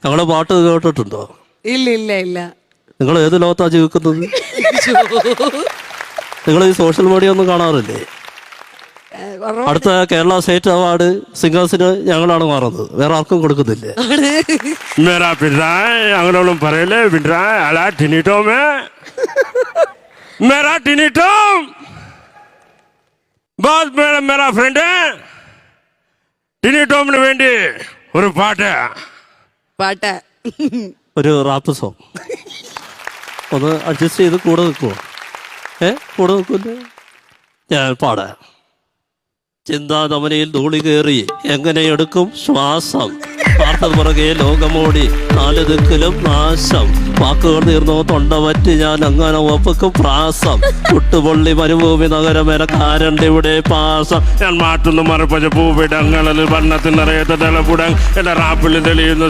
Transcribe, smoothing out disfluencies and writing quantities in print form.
ഞങ്ങളെ പാട്ട് കേട്ടിട്ടുണ്ടോ? ഇല്ല ഇല്ല ഇല്ല. നിങ്ങൾ ഏത് ലോകത്താണ് ജീവിക്കുന്നത്? നിങ്ങൾ ഈ സോഷ്യൽ മീഡിയ ഒന്നും കാണാറില്ലേ? അടുത്ത കേരള സ്റ്റേറ്റ് അവാർഡ് സിംഗേഴ്സിന് ഞങ്ങളാണ് മാറുന്നത്, വേറെ ആർക്കും കൊടുക്കുന്നില്ല. मेरा पिटराय അങ്ങനെയൊന്നും പറയല്ലേ പിटराय അല്ല ടിനിറ്റോമേ मेरा ടിനിറ്റോം बहुत मेरा फ्रेंड है ടിനിറ്റോമിന് വേണ്ടി ഒരു പാട്ട് ഒരു റാപ്പ് സോങ് ഒന്ന് അഡ്ജസ്റ്റ് ചെയ്ത് കൂടെ നിൽക്കുമോ? കൂടെ നിൽക്കില്ല, ഞാൻ പാടാം. ചിന്താധമനിയിൽ ധൂളി കയറി എങ്ങനെ എടുക്കും ശ്വാസം, വാർത്ത പുറകെ ലോകമോടി നാല് ദിക്കിലും നാശം, വാക്കുകൾ തീർന്നോ തൊണ്ട പറ്റി ഞാൻ അങ്ങനെ ഒപ്പക്കും പ്രാസം, പുട്ടുപൊള്ളി മരുഭൂമി നഗരമേരക്കാരൻ്റെ ഇവിടെ പാസം, ഞാൻ മാറ്റുന്നു മറുപച്ച പൂവിടങ്ങളിൽ വർണ്ണത്തിനറിയാത്ത തലപുടം എന്റെ റാപ്പിൽ തെളിയുന്നു